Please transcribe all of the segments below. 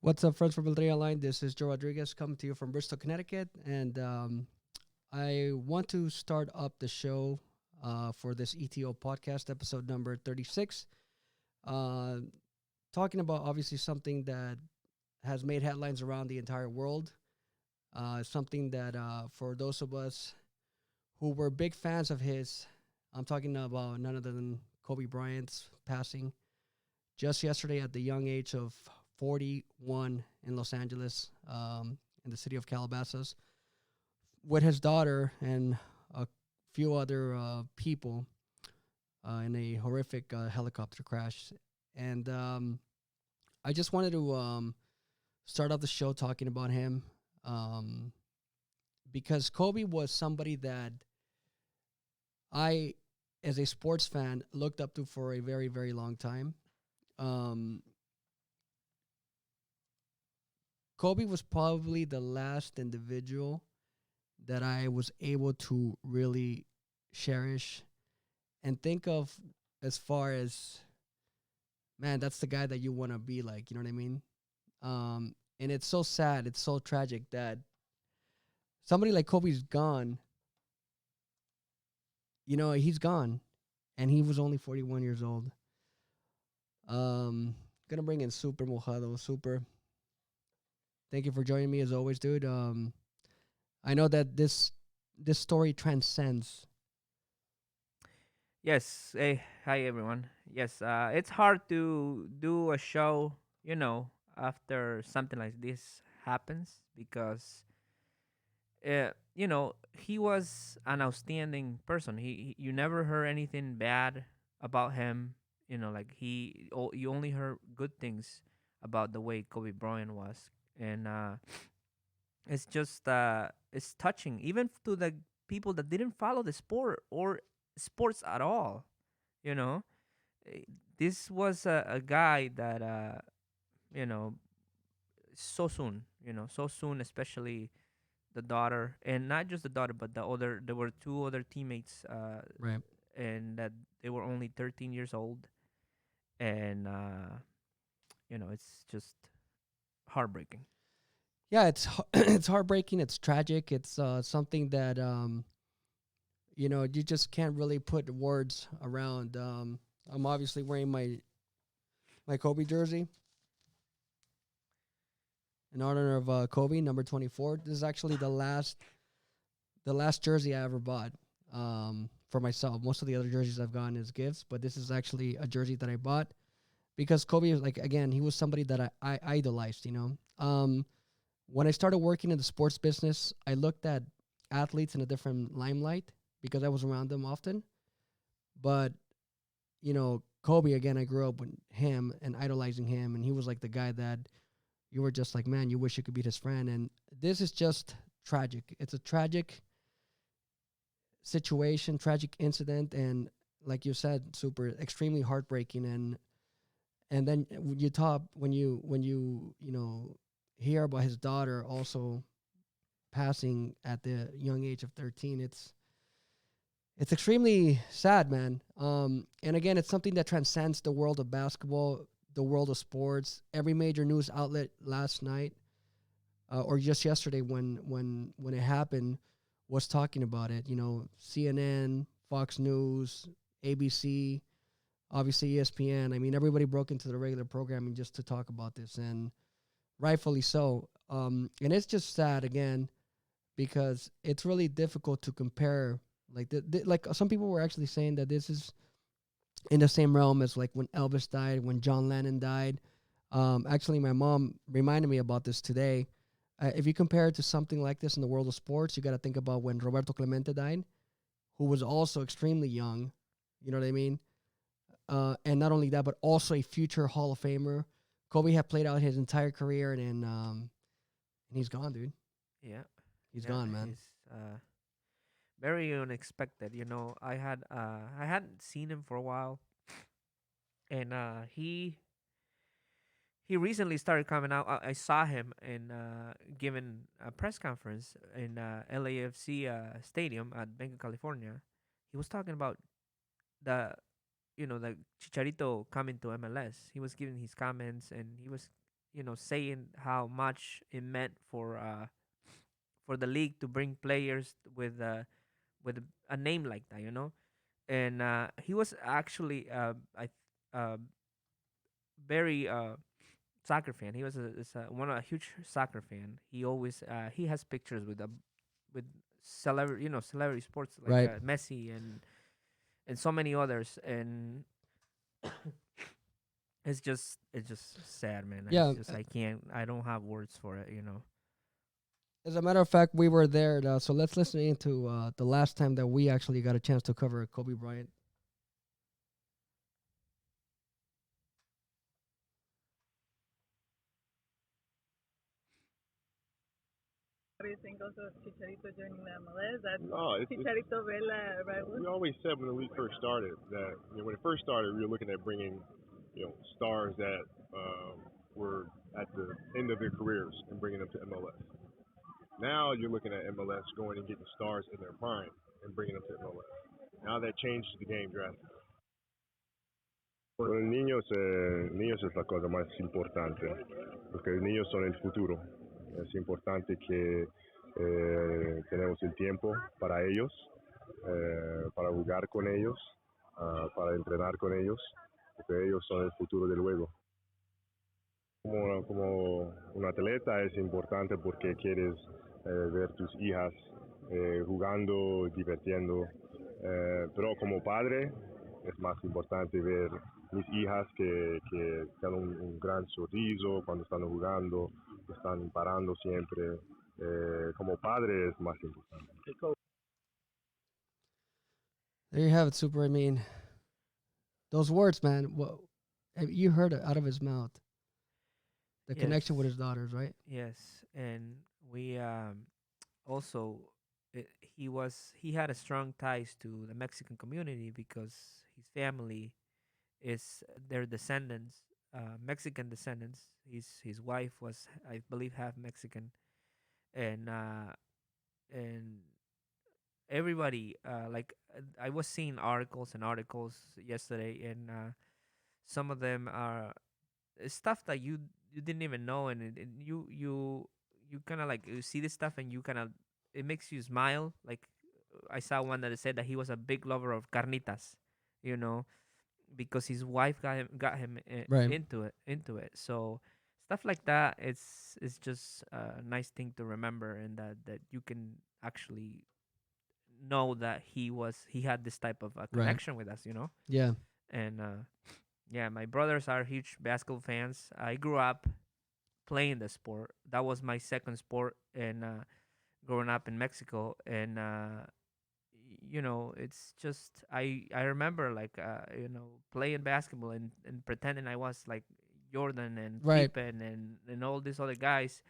What's up, friends from Valdria Line? This is Joe Rodriguez coming to you from Bristol, Connecticut. And I want to start up the show for this Eto Podcast, episode number 36. Talking about, obviously, something that has made headlines around the entire world. Something that, for those of us who were big fans of his, I'm talking about none other than Kobe Bryant's passing just yesterday at the young age of 41 in Los Angeles, in the city of Calabasas, with his daughter and a few other people in a horrific helicopter crash. And I just wanted to start off the show talking about him because Kobe was somebody that I, as a sports fan, looked up to for a very, very long time. Kobe was probably the last individual that I was able to really cherish and think of as far as, man, that's the guy that you want to be like, you know what I mean? And it's so sad, it's so tragic that somebody like Kobe's gone. You know, he's gone, and he was only 41 years old. Gonna bring in Super Mojado. Super. Thank you for joining me as always, dude. I know that this story transcends. Yes. Hey, hi everyone. Yes, it's hard to do a show, after something like this happens because, he was an outstanding person. You never heard anything bad about him. Like you only heard good things about the way Kobe Bryant was, and it's just it's touching even to the people that didn't follow the sport or sports at all. You know, Eh, this was a guy that you know so soon. So soon, especially the daughter, and not just the daughter, but the other. There were two other teammates, Right. and that they were only 13 years old, and it's just heartbreaking. Yeah, it's heartbreaking. It's tragic. It's something that you just can't really put words around. I'm obviously wearing my Kobe jersey in honor of Kobe, number 24. This is actually the last jersey I ever bought for myself. Most of the other jerseys I've gotten as gifts, but this is actually a jersey that I bought because Kobe, like, again, he was somebody that I idolized. When I started working in the sports business, I looked at athletes in a different limelight because I was around them often. But, Kobe, again, I grew up with him and idolizing him, and he was like the guy that you were just like, man, you wish you could be his friend. And this is just tragic. It's a tragic situation, tragic incident, and like you said, super extremely heartbreaking. And then when you hear about his daughter also passing at the young age of 13, it's extremely sad, man. And again, it's something that transcends the world of basketball, the world of sports. Every major news outlet last night, or just yesterday when it happened, was talking about it. CNN, Fox News, ABC, obviously ESPN. I mean, everybody broke into the regular programming just to talk about this, and rightfully so. And it's just sad again because it's really difficult to compare. Like some people were actually saying that this is in the same realm as like when Elvis died, when John Lennon died. Actually, my mom reminded me about this today. If you compare it to something like this in the world of sports, you got to think about when Roberto Clemente died, who was also extremely young. You know what I mean? And not only that, but also a future Hall of Famer. Kobe had played out his entire career, and he's gone, dude. Yeah, He's yeah, gone, man. he's very unexpected. I hadn't seen him for a while, and he recently started coming out. I saw him in giving a press conference in LAFC stadium at Bank of California. He was talking about the the Chicharito coming to MLS. He was giving his comments, and he was saying how much it meant for the league to bring players with a name like that, and he was actually I very soccer fan. He was a huge soccer fan. He always he has pictures with celebrity sports like Right. Messi and so many others, and it's just sad, man. It's Yeah. just I don't have words for it. As a matter of fact, we were there. So let's listen into the last time that we actually got a chance to cover Kobe Bryant. What do you think also of Chicharito joining the MLS? That No, Chicharito Vela rival? we always said when the league first started that when it first started, we were looking at bringing stars that were at the end of their careers and bringing them to MLS. Now you're looking at MLS going and getting stars in their prime and bringing them to MLS. Now that changes the game drastically. Con niños es la cosa más importante, porque los niños son el futuro. Es importante que tenemos el tiempo para ellos, para jugar con ellos, para entrenar con ellos, porque ellos son el futuro del juego. Como un atleta es importante porque quieres ver tus hijas jugando, divirtiendo, pero como padre es más importante ver mis hijas que dan un gran sorriso cuando están jugando, están parando siempre. Como padre es más importante. There you have it, Super. I mean, those words, man. You heard it out of his mouth. The connection with his daughters, right? Yes, and we also he had a strong ties to the Mexican community because his family is their descendants, Mexican descendants. His wife was, I believe, half Mexican, and everybody I was seeing articles and articles yesterday, and some of them are stuff that you didn't even know, and you kind of like you see this stuff and you kind of it makes you smile. Like I saw one that said that he was a big lover of carnitas, you know, because his wife got him Right. into it. So stuff like that, it's just a nice thing to remember, and that you can actually know that he had this type of a Right. connection with us, Yeah. and yeah, my brothers are huge basketball fans. I grew up playing the sport. That was my second sport, and growing up in Mexico, and it's just I remember like playing basketball and pretending I was like Jordan and Right. Pippen and all these other guys,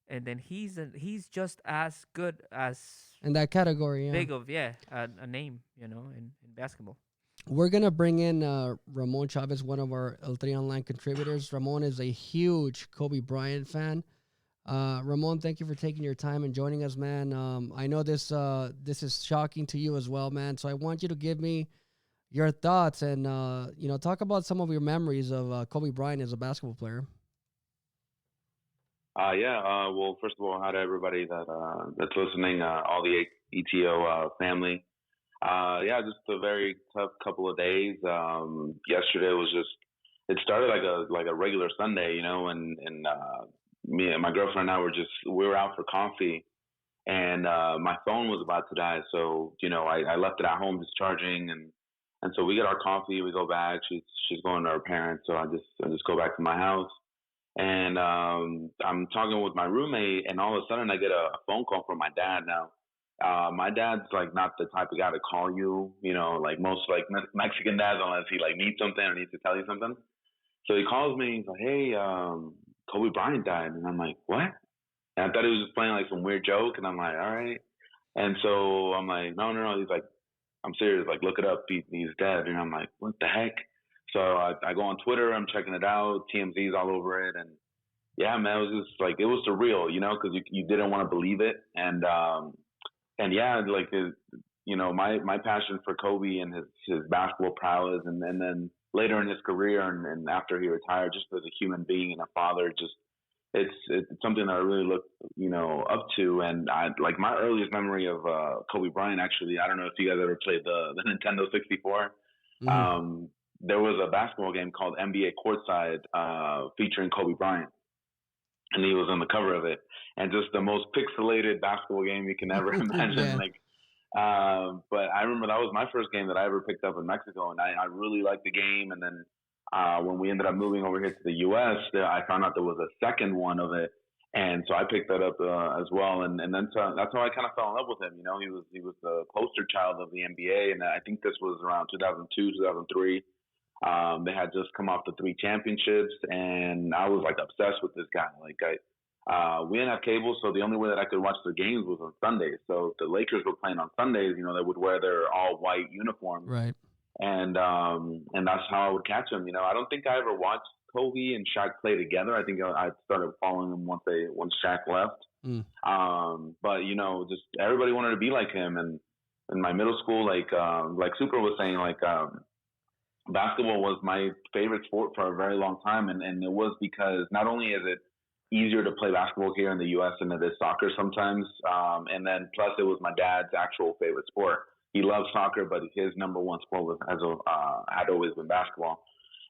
and then he's just as good as In that category, yeah. big of a name in basketball. We're gonna bring in Ramon Chavez, one of our El Tri Online contributors. Ramon is a huge Kobe Bryant fan. Ramon, thank you for taking your time and joining us, man. I know this is shocking to you as well, man. So I want you to give me your thoughts and talk about some of your memories of Kobe Bryant as a basketball player. Well, first of all, hi to everybody that's listening, all the ETO family. Just a very tough couple of days. Yesterday was just it started like a regular Sunday, and me and my girlfriend and I we were out for coffee, and my phone was about to die, so I left it at home just charging, and so we get our coffee, we go back. She's going to her parents, so I just go back to my house. And I'm talking with my roommate, and all of a sudden I get a phone call from my dad. Now, my dad's like not the type of guy to call you, like most like Mexican dads, unless he like needs something or needs to tell you something. So he calls me. He's like, "Hey, Kobe Bryant died," and I'm like, "What?" And I thought he was just playing like some weird joke, and I'm like, "All right." And so I'm like, "No, no, no." He's like, "I'm serious. Like, look it up. He's dead." And I'm like, "What the heck?" So I go on Twitter. I'm checking it out. TMZ's all over it, and yeah, man, it was just like it was surreal, because you didn't want to believe it, and yeah, like my passion for Kobe and his basketball prowess, and then later in his career and after he retired, just as a human being and a father, just it's something that I really look up to. And I like my earliest memory of Kobe Bryant. Actually, I don't know if you guys ever played the Nintendo 64. There was a basketball game called NBA Courtside featuring Kobe Bryant, and he was on the cover of it, and just the most pixelated basketball game you can ever imagine. But I remember that was my first game that I ever picked up in Mexico, and I really liked the game. And then when we ended up moving over here to the U.S., I found out there was a second one of it, and so I picked that up as well. And then that's how I kind of fell in love with him. He was the poster child of the NBA, and I think this was around 2002, 2003. They had just come off the 3 championships, and I was like obsessed with this guy. Like we didn't have cable, so the only way that I could watch the games was on Sundays. So if the Lakers were playing on Sundays, they would wear their all white uniforms, Right. And that's how I would catch them. I don't think I ever watched Kobe and Shaq play together. I think I started following them once Shaq left. But just everybody wanted to be like him, and in my middle school, like Super was saying, basketball was my favorite sport for a very long time, and it was because not only is it easier to play basketball here in the U.S. than it is soccer sometimes, and then plus it was my dad's actual favorite sport. He loved soccer, but his number one sport had always been basketball.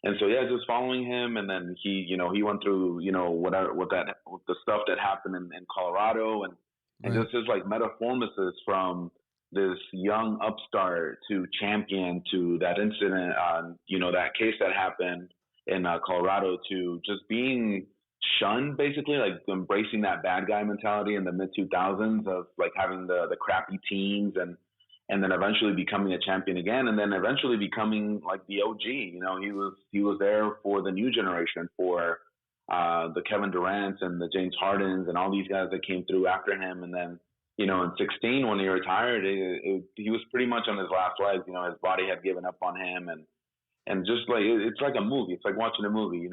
And so yeah, just following him, and then he went through the stuff that happened in Colorado, and just his like metamorphosis from this young upstart to champion to that incident, that case that happened in Colorado, to just being shunned, basically, like embracing that bad guy mentality in the mid 2000s of like having the crappy teams, and then eventually becoming a champion again, and then eventually becoming like the OG. He was there for the new generation, for the Kevin Durant's and the James Hardens and all these guys that came through after him, and then in 2016 when he retired, he was pretty much on his last legs. His body had given up on him, and just like it's like a movie. It's like watching a movie. A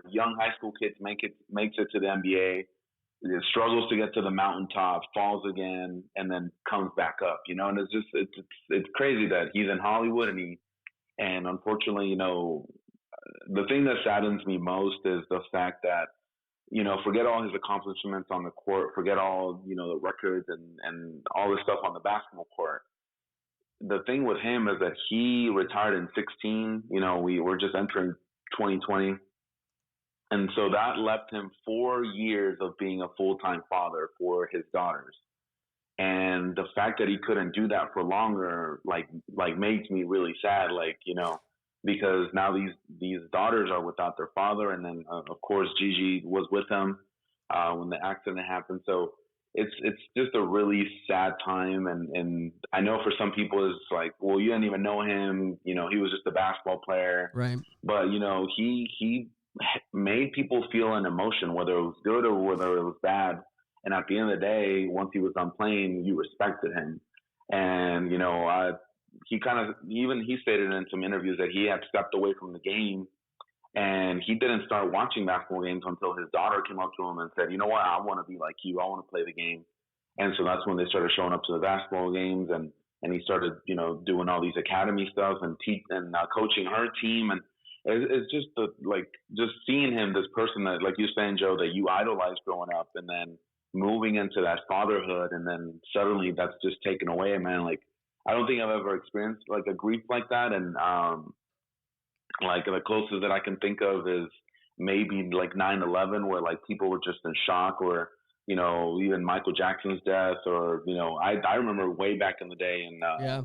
young high school kid makes it to the NBA, struggles to get to the mountaintop, falls again, and then comes back up. And it's crazy that he's in Hollywood, and unfortunately, the thing that saddens me most is the fact that, forget all his accomplishments on the court, forget all, the records and all the stuff on the basketball court. The thing with him is that he retired in 2016. We were just entering 2020. And so that left him 4 years of being a full-time father for his daughters. And the fact that he couldn't do that for longer, like makes me really sad, because now these daughters are without their father. And then, of course, Gigi was with him when the accident happened. So it's just a really sad time. And I know for some people it's like, well, you didn't even know him. He was just a basketball player. Right. But, he made people feel an emotion, whether it was good or whether it was bad. And at the end of the day, once he was done playing, you respected him. And, he stated in some interviews that he had stepped away from the game, and he didn't start watching basketball games until his daughter came up to him and said, "You know what? I want to be like you. I want to play the game." And so that's when they started showing up to the basketball games, and he started, doing all these academy stuff and coaching her team. And it's just just seeing him, this person that, like you're saying, Joe, that you idolized growing up, and then moving into that fatherhood, and then suddenly that's just taken away, man. Like, I don't think I've ever experienced like a grief like that. And like the closest that I can think of is maybe like 9/11, where like people were just in shock, or even Michael Jackson's death, or I remember way back in the day, and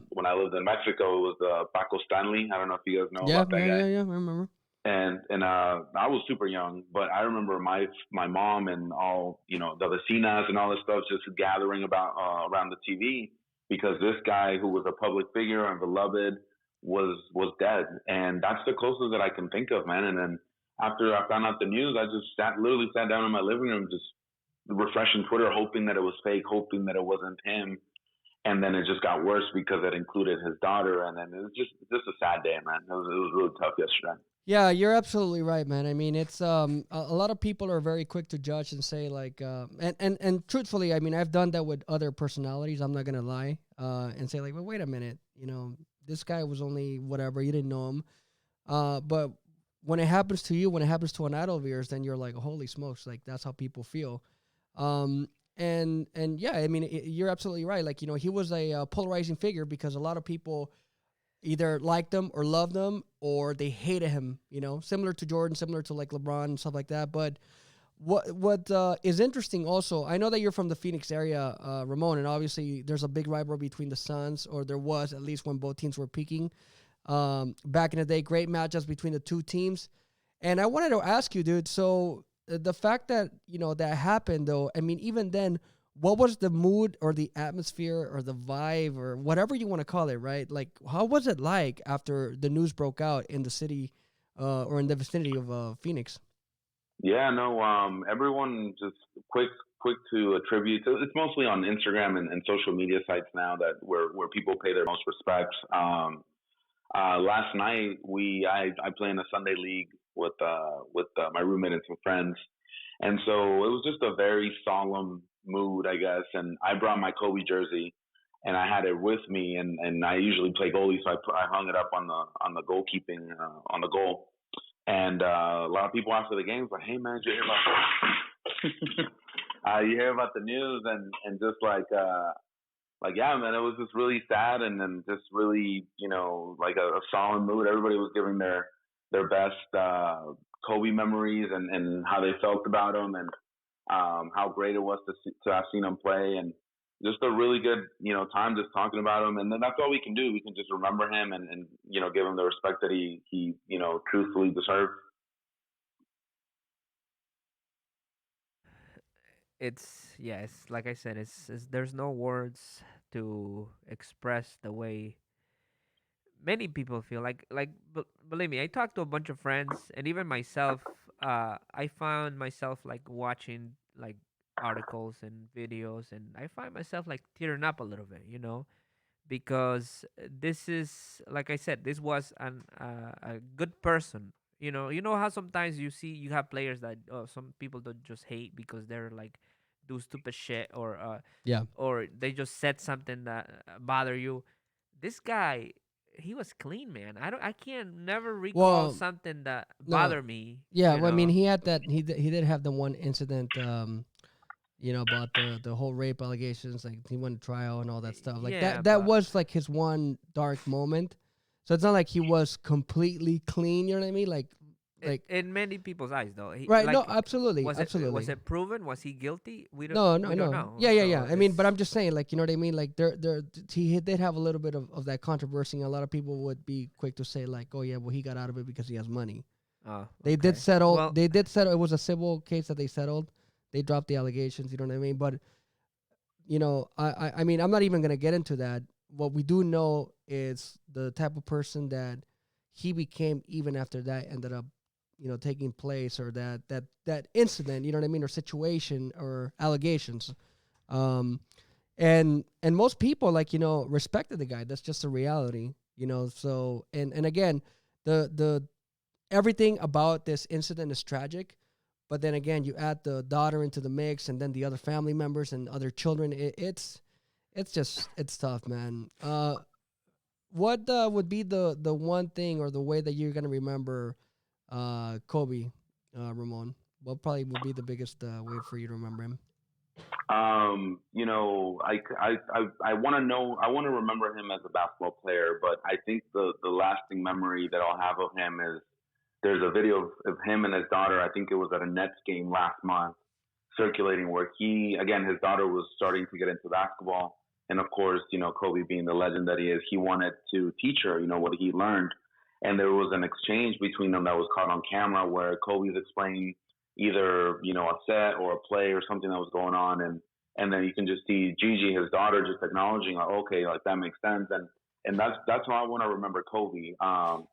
when I lived in Mexico, it was Paco Stanley. I don't know if you guys know about that guy. Yeah, I remember. and I was super young, but I remember my mom and all, the vecinas and all this stuff just gathering about around the TV because this guy who was a public figure and beloved was dead, and that's the closest that I can think of, man. And then after I found out the news, I just literally sat down in my living room, just refreshing Twitter, hoping that it was fake, hoping that it wasn't him. And then it just got worse because it included his daughter, and then it was just a sad day, man. It was really tough yesterday. Yeah, you're absolutely right, man. I mean, it's a lot of people are very quick to judge and say like, and truthfully, I mean, I've done that with other personalities. I'm not gonna lie, and say like, well, wait a minute, this guy was only whatever, you didn't know him, but when it happens to you, when it happens to an idol of yours, then you're like, holy smokes, like that's how people feel. And yeah, I mean, you're absolutely right. Like, he was a polarizing figure because a lot of people either liked him or loved him or they hated him, similar to Jordan, similar to like LeBron and stuff like that. But what is interesting also, I know that you're from the Phoenix area, Ramon, and obviously there's a big rivalry between the Suns, or there was at least when both teams were peaking. Back in the day, great matchups between the two teams. And I wanted to ask you, dude, so the fact that, that happened, though, I mean, even then, what was the mood or the atmosphere or the vibe or whatever you want to call it, right? Like, how was it like after the news broke out in the city or in the vicinity of Phoenix? Yeah, no, everyone just quick to attribute. It's mostly on Instagram and social media sites now that where people pay their most respects. Last night I play in a Sunday league with my roommate and some friends, and so it was just a very solemn mood, I guess. And I brought my Kobe jersey, and I had it with me, and I usually play goalie, so I hung it up on the goalkeeping on the goal. And a lot of people after the game was like, "Hey man, did you hear about you hear about the news?" And just like yeah, man, it was just really sad, and then just really, like a solemn mood. Everybody was giving their best Kobe memories and how they felt about him, and how great it was to have seen him play, and just a really good, time just talking about him. And then that's all we can do. We can just remember him and give him the respect that he truthfully deserved. It's like I said, it's there's no words to express the way many people feel. Believe me, I talked to a bunch of friends and even myself. I found myself like watching like articles and videos, and I find myself like tearing up a little bit, because this is, like I said, this was a good person. You know how sometimes you have players that some people don't just hate because they're like do stupid shit, Yeah. or they just said something that bother you. This guy, he was clean, man. I can't never recall Well, something that no. bothered me. Yeah, you well, I mean, know? he had that. He did have the one incident, about the whole rape allegations. Like he went to trial and all that stuff. Like Yeah, that but was like his one dark moment. So it's not like he was completely clean. You know what I mean? Like in many people's eyes, though. right? Like, No, absolutely, was absolutely. it proven? Was he guilty? We don't. No, no, we don't no. know. Yeah, yeah, So yeah. I mean, but it's- I'm just saying, like, you know what I mean? Like, he did have a little bit of that controversy. And a lot of people would be quick to say, like, oh yeah, well, he got out of it because he has money. Oh, They did okay. settle. Well, They did settle. It was a civil case that they settled. They dropped the allegations. You know what I mean? But I mean, I'm not even gonna get into that. What we do know is the type of person that he became. Even after that ended up, taking place, or that incident. You know what I mean? Or situation or allegations. And most people, like, respected the guy. That's just a reality. So and again, the everything about this incident is tragic. But then again, you add the daughter into the mix, and then the other family members and other children. It's tough, man. What would be the one thing or the way that you're gonna remember Kobe, Ramon? What probably would be the biggest way for you to remember him? I want to remember him as a basketball player, but I think the lasting memory that I'll have of him is there's a video of him and his daughter. I think it was at a Nets game last month, circulating, where his daughter was starting to get into basketball. And of course, Kobe being the legend that he is, he wanted to teach her, what he learned. and there was an exchange between them that was caught on camera where Kobe's explaining either a set or a play or something that was going on, and then you can just see Gigi, his daughter, just acknowledging, like, okay, like that makes sense, and that's how I want to remember Kobe. Some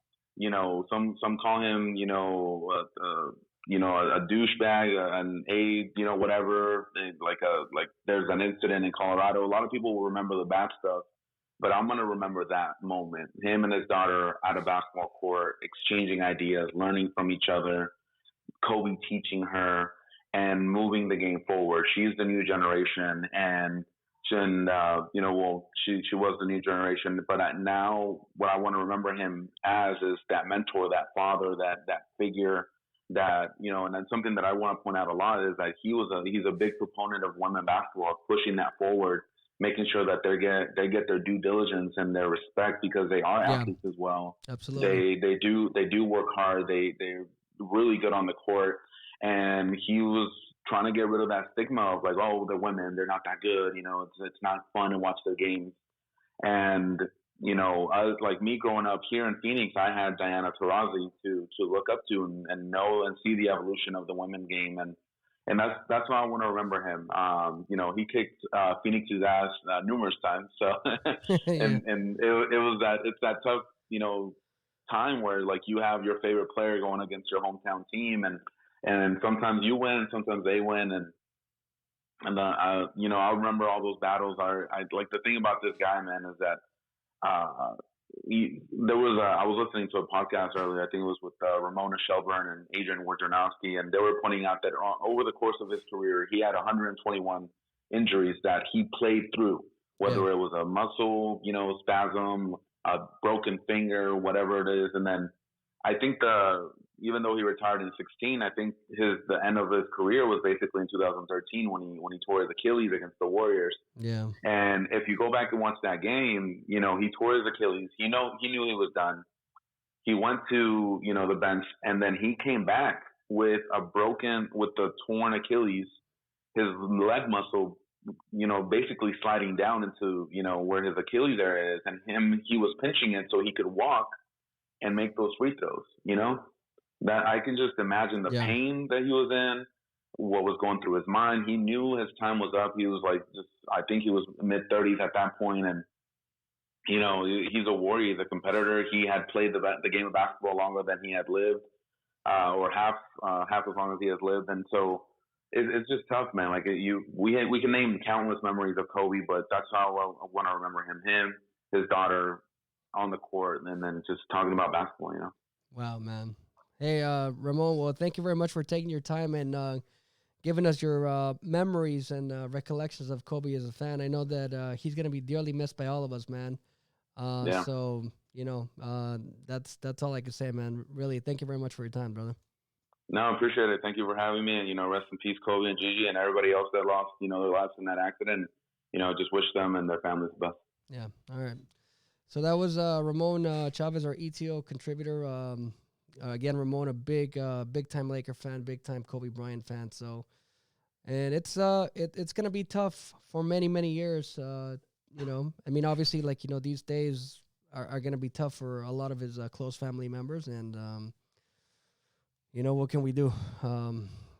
call him, a douchebag, an aide, whatever. Like there's an incident in Colorado. A lot of people will remember the bad stuff, but I'm gonna remember that moment. Him and his daughter at a basketball court, exchanging ideas, learning from each other. Kobe teaching her and moving the game forward. She's the new generation, and she was the new generation. But now, what I want to remember him as is that mentor, that father, that figure. And then something that I want to point out a lot is that he's a big proponent of women basketball, pushing that forward, making sure that they get their due diligence and their respect because they are athletes as well. Absolutely, they do work hard. They're really good on the court, and he was trying to get rid of that stigma of like, oh, the women, they're not that good, it's not fun to watch their games. And I was like, me growing up here in Phoenix, I had Diana Taurasi to look up to and know and see the evolution of the women's game, and that's why I want to remember him. He kicked Phoenix's ass numerous times, so and it's that tough time where like you have your favorite player going against your hometown team, and sometimes you win, sometimes they win, and I remember all those battles. I like the thing about this guy, man, is that I was listening to a podcast earlier. I think it was with Ramona Shelburne and Adrian Wojnarowski, and they were pointing out that over the course of his career, he had 121 injuries that he played through, whether it was a muscle, spasm, a broken finger, whatever it is. And then I think even though he retired in 2016, I think the end of his career was basically in 2013 when he tore his Achilles against the Warriors. Yeah. And if you go back and watch that game, he tore his Achilles. He knew he was done. He went to the bench, and then he came back with the torn Achilles, his leg muscle, basically sliding down into, where his Achilles area is, and he was pinching it so he could walk and make those free throws, that I can just imagine the pain that he was in, what was going through his mind. He knew his time was up. He was like, I think he was mid-30s at that point, and he's a warrior, he's a competitor. He had played the game of basketball longer than he had lived, or half as long as he has lived, and so it's just tough, man. Like we can name countless memories of Kobe, but that's how I want to remember him, his daughter on the court, and then just talking about basketball. Wow, man. Hey, Ramon. Well, thank you very much for taking your time and giving us your memories and recollections of Kobe as a fan. I know that he's gonna be dearly missed by all of us, man. So that's all I can say, man. Really, thank you very much for your time, brother. No, I appreciate it. Thank you for having me. And, rest in peace, Kobe and Gigi and everybody else that lost, their lives in that accident. Just wish them and their families the best. Yeah. All right. So that was Ramon Chavez, our ETO contributor. Again, Ramon, a big time Laker fan, big time Kobe Bryant fan. So, and it's going to be tough for many, many years. I mean, obviously, like, these days are going to be tough for a lot of his close family members. And, what can we do?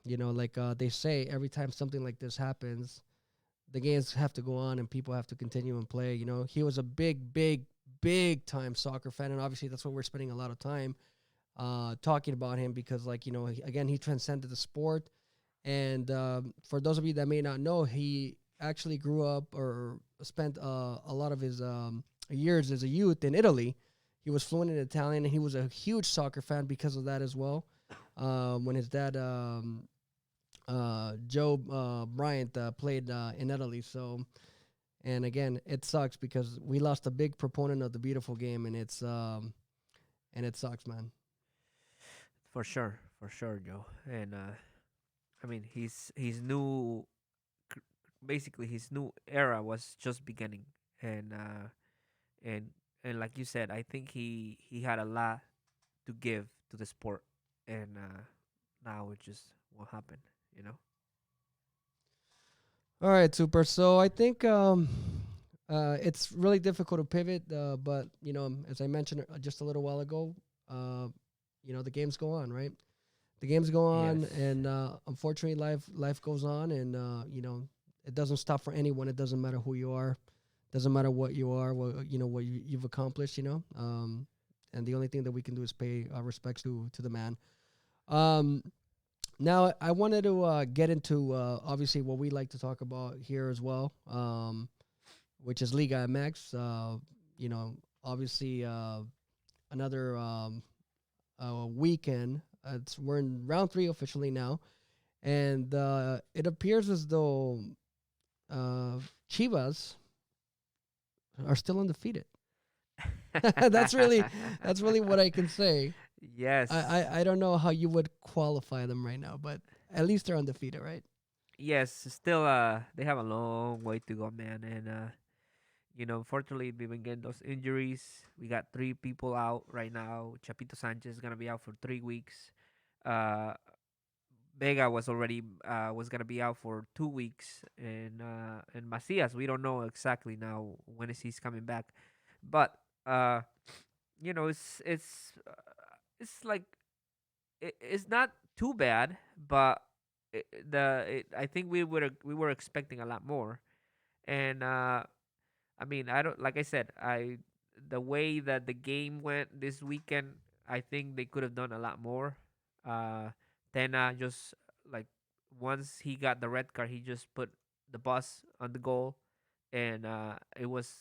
They say every time something like this happens, the games have to go on and people have to continue and play. He was a big time soccer fan. And obviously that's what we're spending a lot of time talking about him because, again, he transcended the sport. And for those of you that may not know, he actually grew up or spent a lot of his years as a youth in Italy. He was fluent in Italian, and he was a huge soccer fan because of that as well. When his dad, Joe Bryant, played in Italy. So, and again, it sucks because we lost a big proponent of the beautiful game, and it sucks, man. For sure, Joe. And I mean, his new, basically his new era was just beginning, and like you said, I think he had a lot to give to the sport, and now it just won't happen, All right, super. So I think it's really difficult to pivot, but as I mentioned just a little while ago, uh, the games go on, right? The games go on, Yes. and unfortunately, life goes on, and it doesn't stop for anyone. It doesn't matter who you are, doesn't matter what you are, what you've accomplished, and the only thing that we can do is pay our respects to the man. Um, Now, I wanted to get into obviously what we like to talk about here as well, which is Liga MX. Obviously another weekend. We're in round 3 officially now, and it appears as though Chivas are still undefeated. that's really that's really what I can say. Yes. I don't know how you would qualify them right now, but at least they're undefeated, right? Yes, still they have a long way to go, man. And unfortunately we've been getting those injuries. We got 3 people out right now. Chapito Sanchez is gonna be out for 3 weeks. Uh Vega was gonna be out for 2 weeks, and Macias, we don't know exactly now when is he's coming back, but it's like it's not too bad, but I think we were expecting a lot more, and I mean, I don't like I said, I the way that the game went this weekend, I think they could have done a lot more. Uh, Tena just like once he got the red card, he just put the bus on the goal, and it was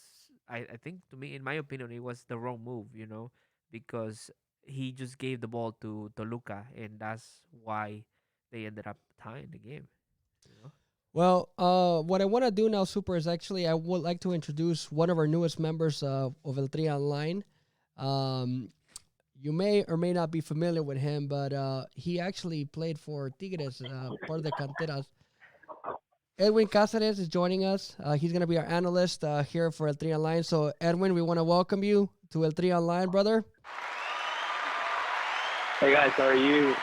I think to me, in my opinion, it was the wrong move, because he just gave the ball to Toluca, and that's why they ended up tying the game. You know? Well, what I want to do now, Super, is actually I would like to introduce one of our newest members of El Tri Online. Um, you may or may not be familiar with him, but he actually played for Tigres, part of the Canteras. Edwin Cazares is joining us. He's going to be our analyst here for El Tri Online. So, Edwin, we want to welcome you to El Tri Online, brother. Hey guys, how are you?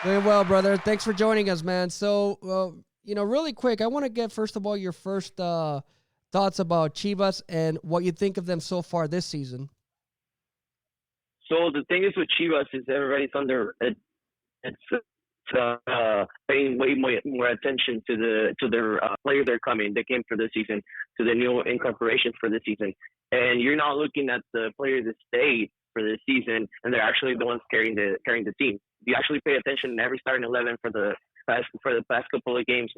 Doing well, brother. Thanks for joining us, man. So, really quick, I want to get, first of all, your first thoughts about Chivas and what you think of them so far this season. So the thing is with Chivas is everybody's paying way more attention to their players that are coming. They came for this season, to the new incorporations for this season, and you're not looking at the players that stayed for this season, and they're actually the ones carrying the team. You actually pay attention to every starting 11 for the past couple of games,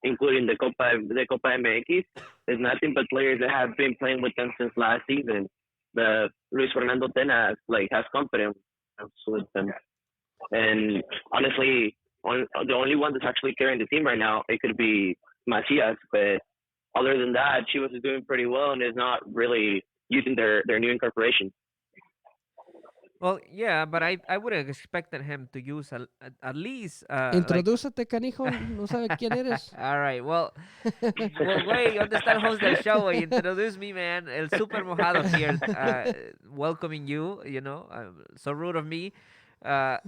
including the Copa MX. There's nothing but players that have been playing with them since last season. The Luis Fernando Tena has confidence with them, and honestly, the only one that's actually carrying the team right now, it could be Macias, but other than that, Chivas is doing pretty well and is not really using their new incorporation. Well, yeah, but I would have expected him to use at least Introdúcete, canijo. No sabe quién eres. All right, well, güey, ¿dónde está el host del show? Güey? Introduce me, man. El super mojado here, welcoming you. So rude of me.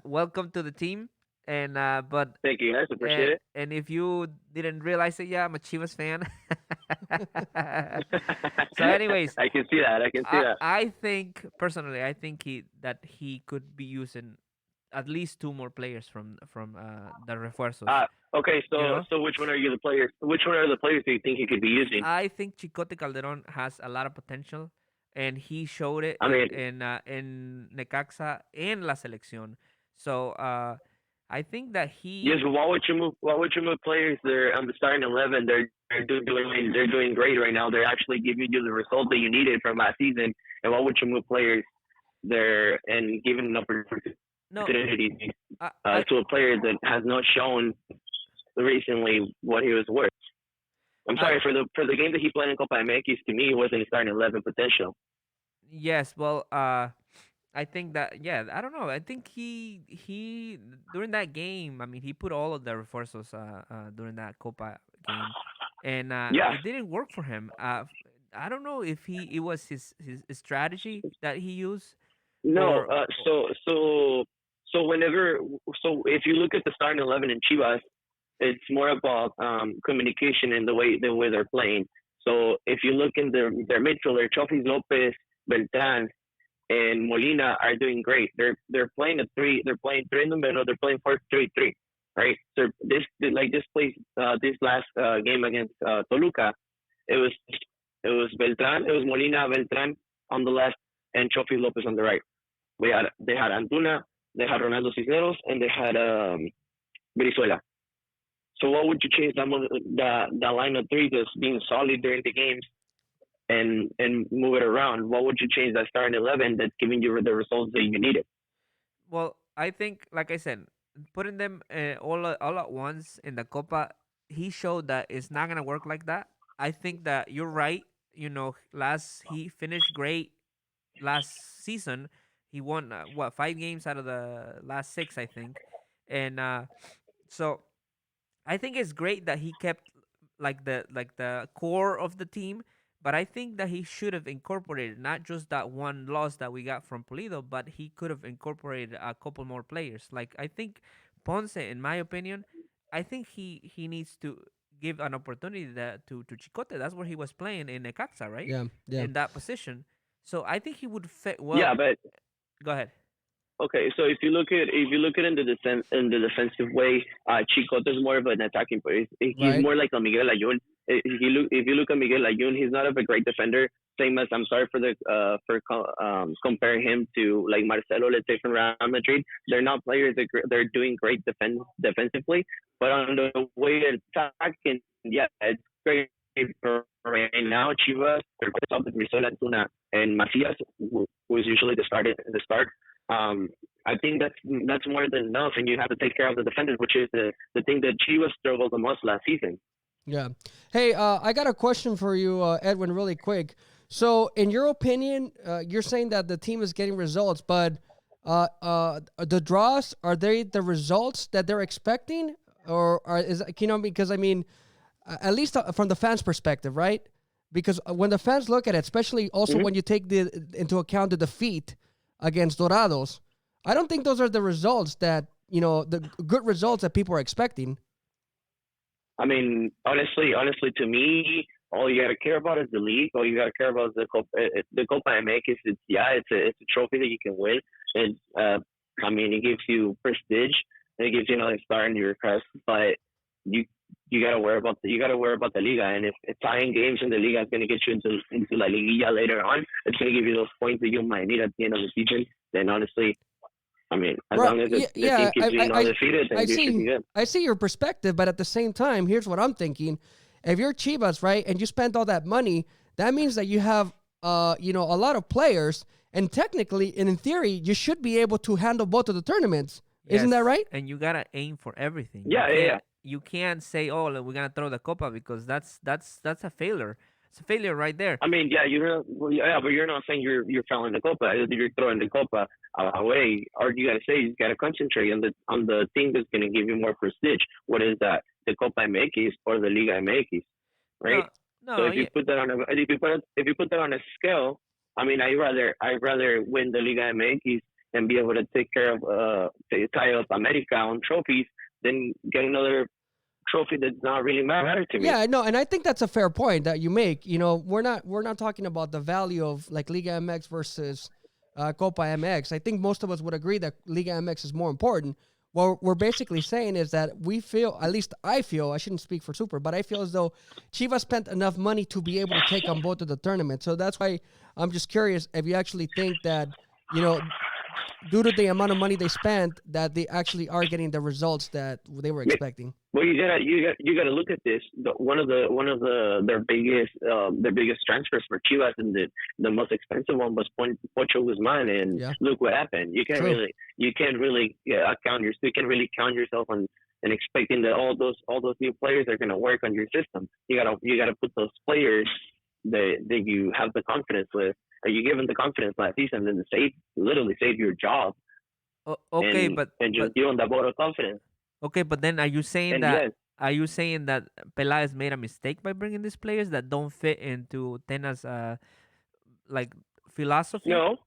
Welcome to the team. And but thank you guys, appreciate it. And if you didn't realize it, yeah, I'm a Chivas fan. So, anyways, I can see that. I think personally, he could be using at least 2 more players from the refuerzos. Okay, so which one are the players do you think he could be using? I think Chicote Calderon has a lot of potential, and he showed it in Necaxa and La Selección. So I think that he. Yes, but why would you move players? They're on the starting 11. They're doing great right now. They're actually giving you the result that you needed from last season. And why would you move players there and giving an opportunity to a player that has not shown recently what he was worth? I'm sorry, for the game that he played in Copa MX, to me, he wasn't a starting 11 potential. Yes, well, I think that, yeah, I don't know. I think he during that game, I mean, he put all of the refuerzos during that Copa game, and it didn't work for him. I don't know if it was his strategy that he used. No, so if you look at the starting 11 in Chivas, it's more about communication and the way they're playing. So if you look in their midfielder, Chofis Lopez, Beltran, and Molina are doing great. They're playing a three. They're playing three in the middle. They're playing 4-3-3. Right. So this place this last game against Toluca, it was Beltran. It was Molina, Beltran on the left, and Chofi Lopez on the right. They had Antuna, they had Ronaldo Cisneros, and they had Brizuela. So what would you change the line of three that's being solid during the games and move it around? What would you change that starting 11 that's giving you the results that you needed? Well, I think, like I said, putting them all at once in the Copa, he showed that it's not gonna work like that. I think that you're right. He finished great last season. He won 5 games out of the last 6, I think, and so I think it's great that he kept like the core of the team. But I think that he should have incorporated not just that one loss that we got from Pulido, but he could have incorporated a couple more players. Like I think Ponce, in my opinion, I think he needs to give an opportunity to Chicote. That's where he was playing in Necaxa, right? Yeah, yeah. In that position. So I think he would fit well. Yeah, but Go ahead. okay. So if you look at in the defensive way, Chicote is more of an attacking player. He's Right. more like a Miguel Ayun. If you look at Miguel Ayun, he's not of a great defender. Same as I'm sorry for comparing him to like Marcelo, let's say from Real Madrid. They're not players that they're doing great defensively, but on the way of attacking, yeah, it's great. Right now, Chivas, they're with Brizuela, Antuna, and Macias, who is usually the start. I think that's more than enough, and you have to take care of the defenders, which is the thing that Chivas struggled the most last season. Yeah. Hey, I got a question for you, Edwin, really quick. So, in your opinion, you're saying that the team is getting results, but the draws, are they the results that they're expecting, or because I mean, at least from the fans' perspective, right? Because when the fans look at it, especially also when you take into account the defeat against Dorados, I don't think those are the results that the good results that people are expecting. I mean, honestly, to me, all you gotta care about is the league. All you gotta care about is the Copa MX. It's a trophy that you can win, and I mean, it gives you prestige. And it gives you another star in your crest. But you gotta worry about the Liga, and if tying games in the Liga is gonna get you into La Liguilla later on, it's gonna give you those points that you might need at the end of the season. Then honestly, I mean, as long as the team keeps being undefeated, then you should be good. I see your perspective, but at the same time, here's what I'm thinking. If you're Chivas, right, and you spend all that money, that means that you have, a lot of players, and technically, and in theory, you should be able to handle both of the tournaments. Yes, isn't that right? And you gotta aim for everything. Yeah. You can't say, "Oh, we're gonna throw the Copa," because that's a failure. It's a failure right there. I mean, but you're not saying you're fouling the Copa. You're throwing the Copa away. Or you gotta say you gotta concentrate on the thing that's gonna give you more prestige. What is that? The Copa MX or the Liga MX, right? No. So if you put that on a scale, I mean, I'd rather win the Liga MX and be able to take care of tie up America on trophies than get another trophy that's not really matter to me. Yeah, no, and I think that's a fair point that you make. We're not talking about the value of like Liga MX versus Copa MX. I think most of us would agree that Liga MX is more important. What we're basically saying is that we feel, at least I feel, I shouldn't speak for Super, but I feel as though Chivas spent enough money to be able to take on both of the tournaments. So that's why I'm just curious if you actually think that, due to the amount of money they spent, that they actually are getting the results that they were expecting. Well, you gotta look at this. One of their biggest transfers for Chivas, and the most expensive one was Pocho Guzman, and look what happened. You can't really count yourself on and expecting that all those new players are gonna work on your system. You gotta put those players that you have the confidence with. Are you given the confidence last season and literally save your job? Okay, but just give them that vote of confidence. Okay, but then are you saying that Peláez made a mistake by bringing these players that don't fit into Tena's philosophy? No,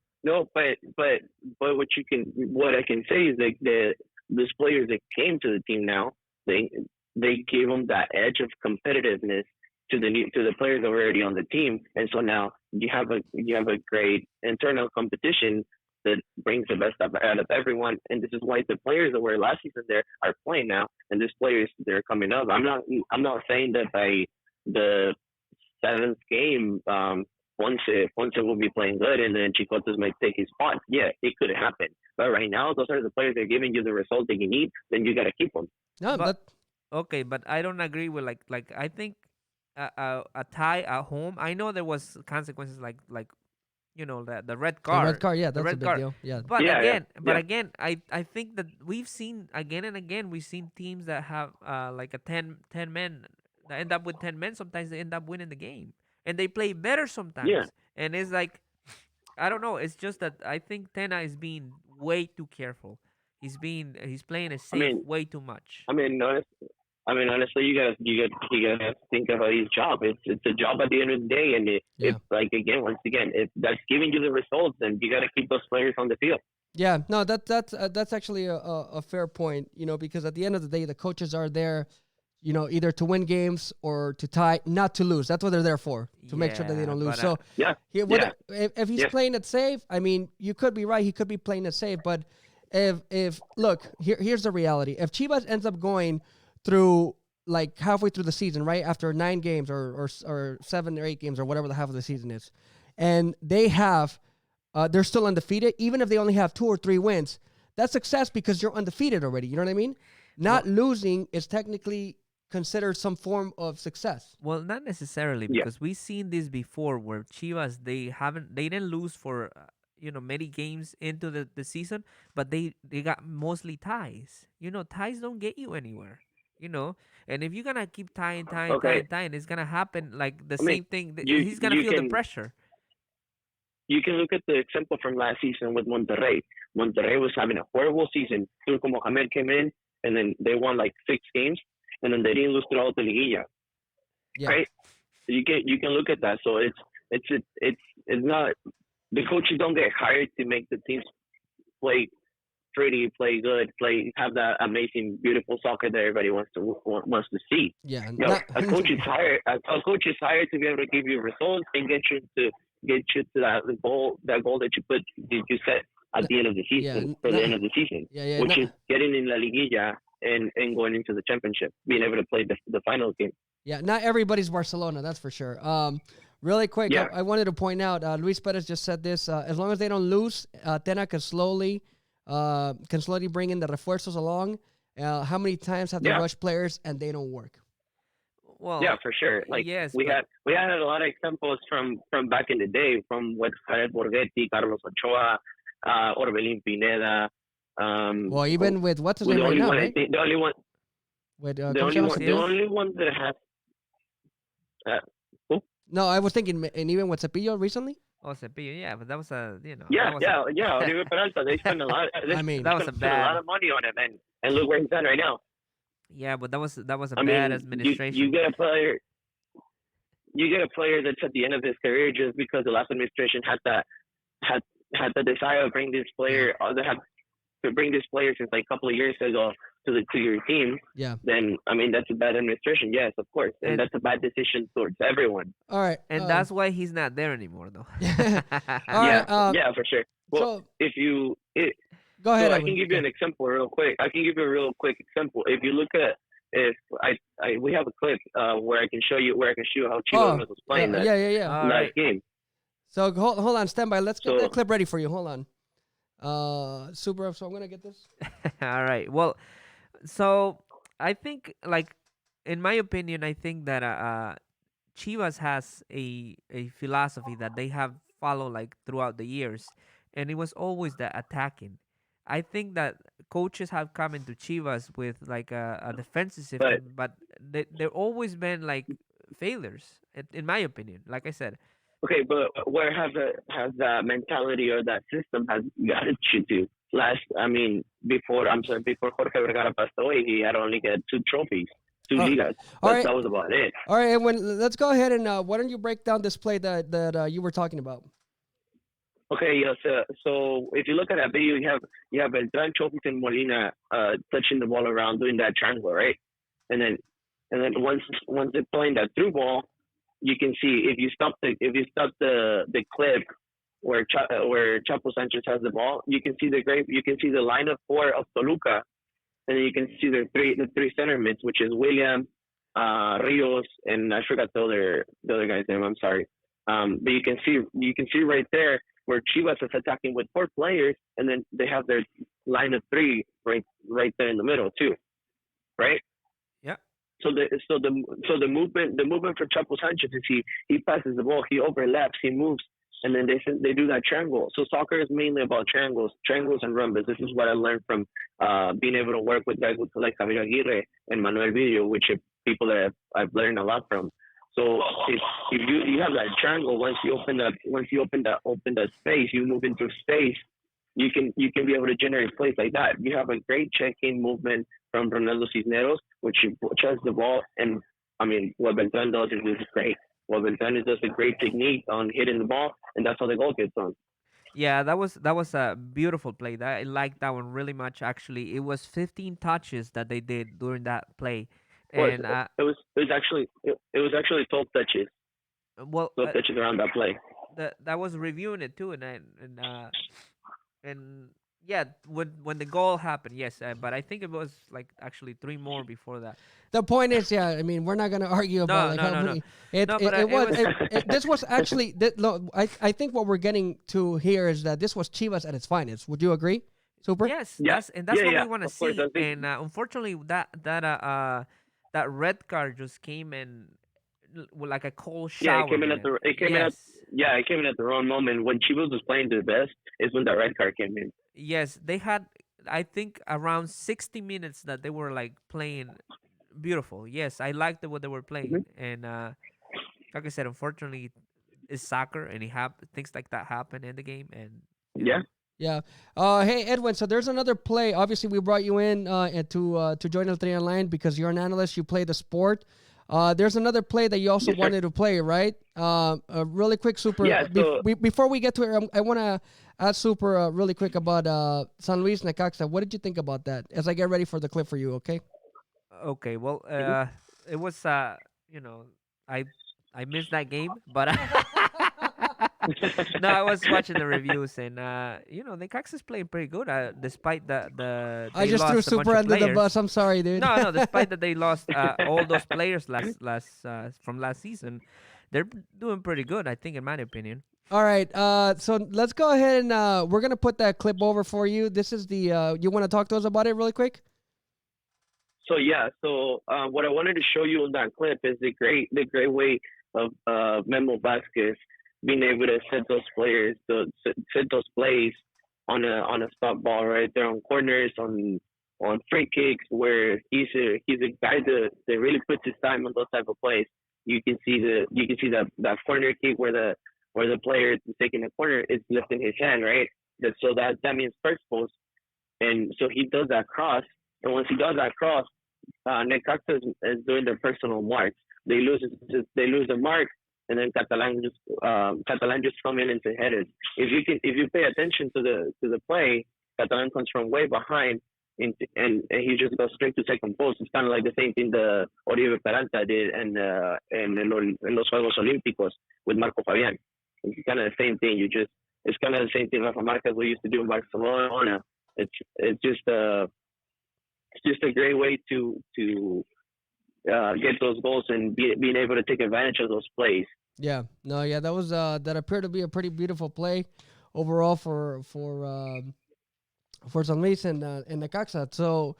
but what I can say is that these players that came to the team now, they gave them that edge of competitiveness to the players that were already on the team, and so now you have a great internal competition that brings the best out of everyone. And this is why the players that were last season there are playing now, and these players they're coming up. I'm not saying that by the seventh game, Ponce will be playing good, and then Chicotes might take his spot. Yeah, it could happen. But right now, those are the players that are giving you the result that you need. Then you gotta keep them. No, But okay, but I don't agree with like I think a tie at home. I know there was consequences like the red the card. red card, yeah, The that's a red big card. deal. Yeah. But Yeah, again, yeah. I think that we've seen again and again we've seen teams that have like a 10 men that end up with 10 men. Sometimes they end up winning the game, and they play better sometimes. Yeah. And it's like I don't know. It's just that I think Tena is being way too careful. He's playing it safe mean- way too much. Honestly, you gotta think about his job. It's a job at the end of the day, and Yeah. if once again, if that's giving you the results, then you gotta keep those players on the field. Yeah, no, that's actually a fair point, because at the end of the day, the coaches are there, either to win games or to tie, not to lose. That's what they're there for, to make sure that they Yeah, don't lose. but, So Yeah, if he's Yeah. playing it safe, I mean, you could be right. He could be playing it safe, but if look, here's the reality. If Chivas ends up going through like halfway through the season, right after 9 games or 7 or 8 games or whatever the half of the season is, and they're still undefeated, even if they only have 2 or 3 wins, that's success because you're undefeated already. You know what I mean? Not losing is technically considered some form of success. Well, not necessarily Yeah. because we've seen this before where Chivas they didn't lose for many games into the season, but they got mostly ties. Ties don't get you anywhere. And if you're gonna keep tying, Okay. it's gonna happen like the I mean, same thing. you- He's gonna you feel the can- pressure. You can look at the example from last season with Monterrey. Monterrey was having a horrible season. Turco Mohamed came in, and then they won like 6 games, and then they didn't lose throughout the liguilla. Yeah. Right? So you can look at that. So it's not, the coaches don't get hired to make the teams play pretty, play good, have that amazing, beautiful soccer that everybody wants to see. Yeah. No, a coach is hired. A coach is hired to be able to give you results and get you to that goal that you set at the end of the season, for the end of the season, which is getting in La Liguilla and going into the championship, being able to play the final game. Yeah, not everybody's Barcelona, that's for sure. Really quick, Yeah. I wanted to point out, Luis Perez just said this, as long as they don't lose, Tena can slowly bring in the refuerzos along. How many times have they Yeah. rushed players and they don't work? Well, Yeah, for sure. Like yes, we but- had a lot of examples from back in the day, from what Jared Borghetti, Carlos Ochoa, Orbelín Pineda. Well, even with what's his the name right only now, one, I right? think, the only one that has. No, I was thinking, and even with Cepillo recently. Oh, Cepillo, yeah, but that was Yeah, that was Oliver Peralta. They spent a lot. I mean, that was spent a a lot bad. of money on him, and look where he's at right now. Yeah, but that was a I bad mean, administration. you get a player. You get a player that's at the end of his career just because the last administration had the desire to bring this player, since like a couple of years ago to your team. Yeah. Then I mean that's a bad administration. Yes, of course, and that's a bad decision towards everyone. All right. And that's why he's not there anymore, though. All right, yeah, for sure. Well, so go ahead. So I Edwin. can give you an example real quick. I can give you a real quick example. If you look at, we have a clip where I can show you how Chivas was playing yeah. All that right. game. So hold on, stand by. Let's get So- that clip ready for you. Hold on. Super. So I'm gonna get this. All right. Well, so I think, like, in my opinion, I think that Chivas has a philosophy that they have followed like throughout the years, and it was always the attacking. I think that coaches have come into Chivas with like a defensive system, but they've always been like failures, in my opinion. Like I said, Okay, but where has that mentality or that system has gotten you to? Before Jorge Vergara passed away, he had only got 2 trophies, 2 ligas. All right. That was about it. All right, Edwin, let's go ahead and why don't you break down this play that you were talking about? Okay, yes. So if you look at that video, you have Beltran, Chofis, and Molina touching the ball around, doing that triangle, right? And then once they're playing that through ball, you can see if you stop the clip where Chapo Sanchez has the ball, you can see the line of four of Toluca, and then you can see the three center mids, which is William, Rios, and I forgot the other guy's name. I'm sorry. But you can see right there where Chivas is attacking with four players, and then they have their line of three right there in the middle too, right? Yeah. So the movement for Chapo Sanchez is he passes the ball, he overlaps, he moves, and then they do that triangle. So soccer is mainly about triangles and rumbas. This is what I learned from being able to work with guys like Javier Aguirre and Manuel Video, which are people that I've learned a lot from. So if you have that triangle, once you open that space, you move into space. You can be able to generate plays like that. You have a great check-in movement from Ronaldo Cisneros, which has the ball, and I mean what Beltran does is great. What Beltran does a great technique on hitting the ball, and that's how the goal gets on. Yeah, that was a beautiful play. I liked that one really much. Actually, it was 15 touches that they did during that play, Well, and it was actually 12 touches, well, 12 touches around that play. that was reviewing it too, and yeah, when the goal happened, yes, but I think it was like actually three more before that. The point is, yeah, I mean, we're not gonna argue about like No, how no, no. many. No, but it was- This was actually no. I think what we're getting to here is that this was Chivas at its finest. Would you agree, Super? Yes, Yeah. that's what Yeah, we want to of course, see. I think- And unfortunately, that red card just came in like a cold Yeah, shower. it came in man. at the it came in at Yes. yeah it came in at the wrong moment when Chivas was playing their best. Is when that red card came in. Yes, they had, I think, around 60 minutes that they were like playing beautiful. Yes, I liked what they were playing, and like I said, unfortunately, it's soccer, and things like that happen in the game, and you know. Yeah. Yeah. Hey Edwin. So there's another play. Obviously, we brought you in and to join us today online because you're an analyst. You play the sport. There's another play that you also Yes, sir. wanted to play, right? Really quick, Super. Yeah, so- Before we get to it, I want to ask Super really quick about San Luis Necaxa. What did you think about that? As I get ready for the clip for you, okay? Okay, well, it was you know, I I missed that game, but no, I was watching the reviews, and the Cax is playing pretty good, despite I they just threw lost a bunch Super of under the players. bus. I'm sorry, dude. No, despite that they lost all those players last from last season, they're doing pretty good, I think, in my opinion. All right. So let's go ahead and we're gonna put that clip over for you. This is the. You want to talk to us about it really quick? So what I wanted to show you in that clip is the great way of Memo Vasquez being able to set those set those plays on a stop ball right there on corners, on free kicks, where he's a guy that really puts his time on those type of plays. You can see that corner kick where the player is taking the corner is lifting his hand, right? That means first post, and so he does that cross, and once he does that cross, Necaxa is doing their personal marks. They lose the mark, and then Catalan just come in into headers. If you pay attention to the play, Catalan comes from way behind, and he just goes straight to second post. It's kind of like the same thing the Oribe Peralta did and in los Juegos Olímpicos with Marco Fabián. It's kind of the same thing. It's kind of the same thing Rafa Marquez we used to do in Barcelona. It's just a great way to get those goals and being able to take advantage of those plays. Yeah. No. Yeah. That was that appeared to be a pretty beautiful play overall for San Luis and Necaxa. So,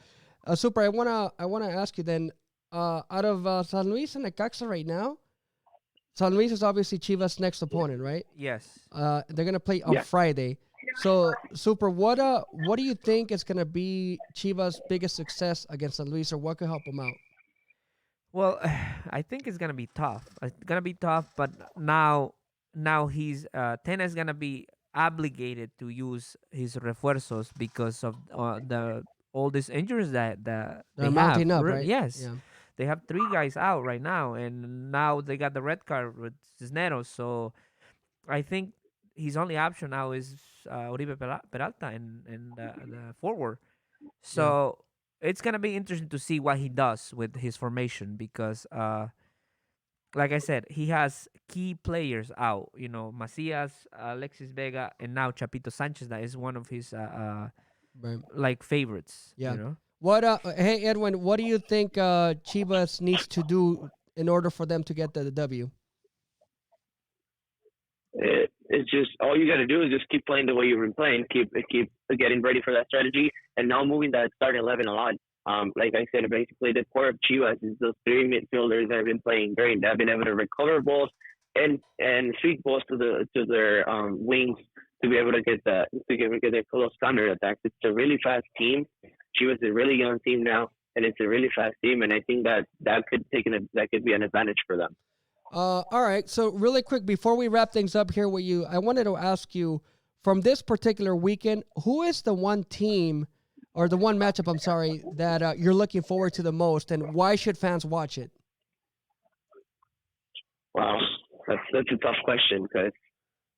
Super. I wanna ask you then. Out of San Luis and Necaxa right now, San Luis is obviously Chivas' next opponent, right? Yes. They're gonna play on Yeah. Friday. So, Super, what do you think is gonna be Chivas' biggest success against San Luis, or what could help them out? Well, I think it's gonna be tough. It's gonna be tough, but now he's Tena is gonna be obligated to use his refuerzos because of all these injuries that They're they mounting have. up, right? Yes, Yeah. they have three guys out right now, and now they got the red card with Cisneros. So I think his only option now is Oribe Peralta and the forward. So it's gonna be interesting to see what he does with his formation because like I said, he has key players out. Macias, Alexis Vega, and now Chapito Sanchez. That is one of his Right. like favorites. Yeah. What? Hey, Edwin, what do you think Chivas needs to do in order for them to get the W? It's just all you got to do is just keep playing the way you've been playing, keep getting ready for that strategy, and now moving that starting 11 a lot. Like I said, basically the core of Chivas is those three midfielders that have been playing great. They've been able to recover balls and feed balls to their wings to be able to get their close counter attacks. It's a really fast team. Chivas is a really young team now, and it's a really fast team. And I think that could be an advantage for them. All right. So really quick, before we wrap things up here with you, I wanted to ask you, from this particular weekend, who is the one team or the one matchup, I'm sorry, that you're looking forward to the most, and why should fans watch it? Wow, that's a tough question because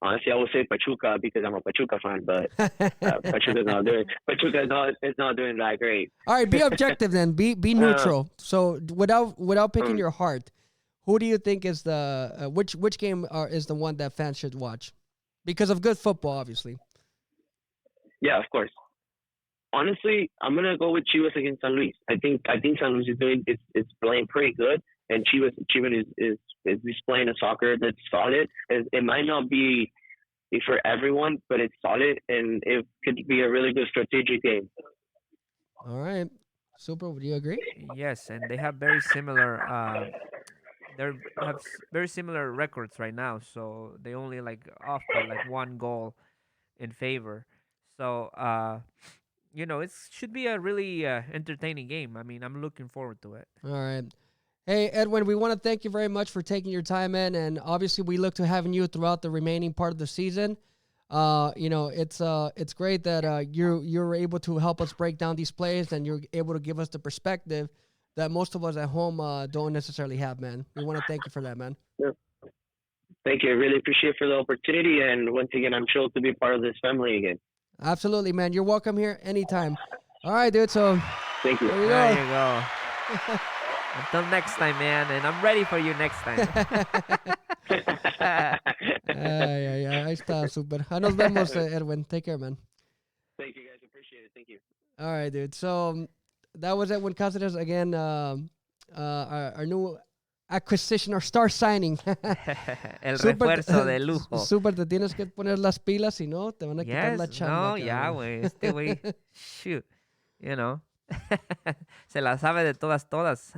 honestly, I would say Pachuca because I'm a Pachuca fan, but Pachuca is not doing that great. All right, be objective then. Be neutral. So without picking your heart, who do you think is the which game is the one that fans should watch? Because of good football, obviously. Yeah, of course. Honestly, I'm gonna go with Chivas against San Luis. I think San Luis is doing it's playing pretty good, and Chivas is displaying a soccer that's solid. It might not be for everyone, but it's solid, and it could be a really good strategic game. All right, Super. Would you agree? Yes, and they have very similar. Very similar records right now, so they only like off by like one goal in favor. So it should be a really entertaining game. I mean, I'm looking forward to it. All right. Hey, Edwin, we want to thank you very much for taking your time in, and obviously we look to having you throughout the remaining part of the season. It's great that you're able to help us break down these plays, and you're able to give us the perspective that most of us at home don't necessarily have, man. We want to thank you for that, man. Yeah. Thank you. I really appreciate for the opportunity, and once again, I'm thrilled to be part of this family again. Absolutely, man. You're welcome here anytime. All right, dude. So thank you. There you go. Until next time, man. And I'm ready for you next time. Ahí está, super. Nos vemos, Edwin. Take care, man. Thank you, guys. Appreciate it. Thank you. All right, dude. So that was Edwin Cazares again. Our new acquisition or star signing. El refuerzo de lujo. Super, te tienes que poner las pilas, si no, te van a quitar la chamba. No, ya, güey. Este güey, shoot. Se la sabe de todas.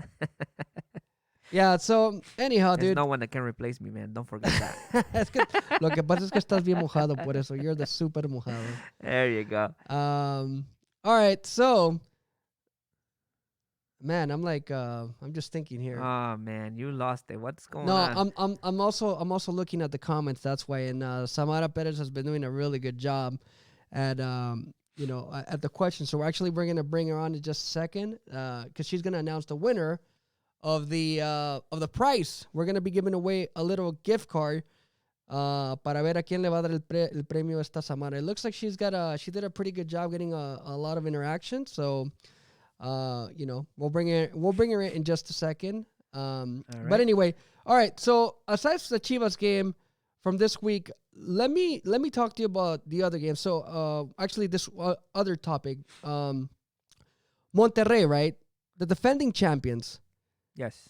Yeah, so anyhow, There's dude. no one that can replace me, man. Don't forget that. Es que, lo que pasa es que estás bien mojado, por eso. You're the super mojado. There you go. All right, so man, I'm just thinking here. Oh man, you lost it. What's going on? No, I'm also looking at the comments. That's why, and Samara Perez has been doing a really good job at at the question. So we're gonna bring her on in just a second, because she's gonna announce the winner of the prize. We're gonna be giving away a little gift card para ver a quién le va a dar el premio a esta Samara. It looks like she did a pretty good job getting a lot of interaction. So we'll bring her in just a second. Right. But anyway, all right. So aside from the Chivas game from this week, let me talk to you about the other game. So actually, this other topic, Monterrey, right? The defending champions. Yes.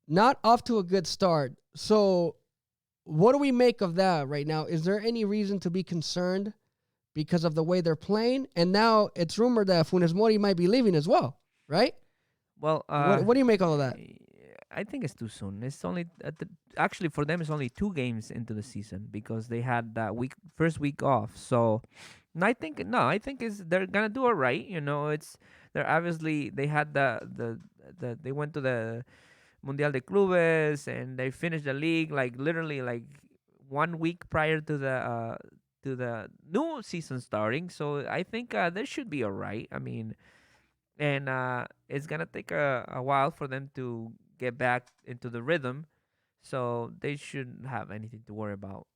Not off to a good start. So what do we make of that right now? Is there any reason to be concerned because of the way they're playing? And now it's rumored that Funes Mori might be leaving as well, right? Well, what do you make of all that? I think it's too soon. It's only actually for them it's only 2 games into the season because they had that first week off. So I think they're gonna do all right. They're obviously they had they went to the Mundial de Clubes and they finished the league literally 1 week prior to the new season starting. So I think they should be all right. I mean, and it's gonna take a while for them to get back into the rhythm, so they shouldn't have anything to worry about.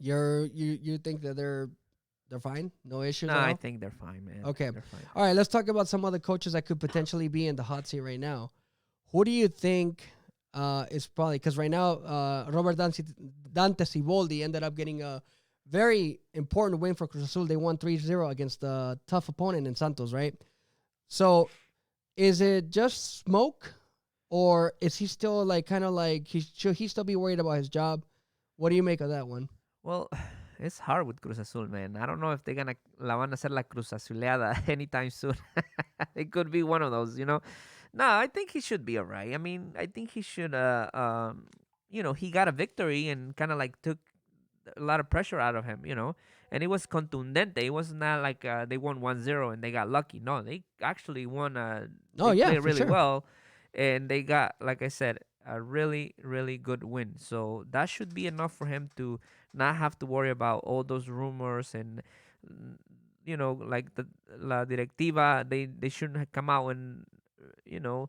You think that they're fine? No issues No, at all? I think they're fine, man. Okay. They're fine. All right, let's talk about some other coaches that could potentially be in the hot seat right now. Who do you think is probably because right now Robert Dante Siboldi ended up getting a very important win for Cruz Azul. They won 3-0 against a tough opponent in Santos, right? So is it just smoke, or is he still like kind of like should he still be worried about his job? What do you make of that one? Well, it's hard with Cruz Azul, man. I don't know if they're gonna la van a hacer la Cruz Azuleada anytime soon. It could be one of those, you know. No, I think he should be all right. I mean, I think he should. He got a victory and kind of like took a lot of pressure out of him, you know. And it was contundente. It was not like they won 1-0 and they got lucky. No, they actually won. They played really well, and they got, like I said, a really, really good win. So that should be enough for him to not have to worry about all those rumors and like the la directiva. They shouldn't have come out and you know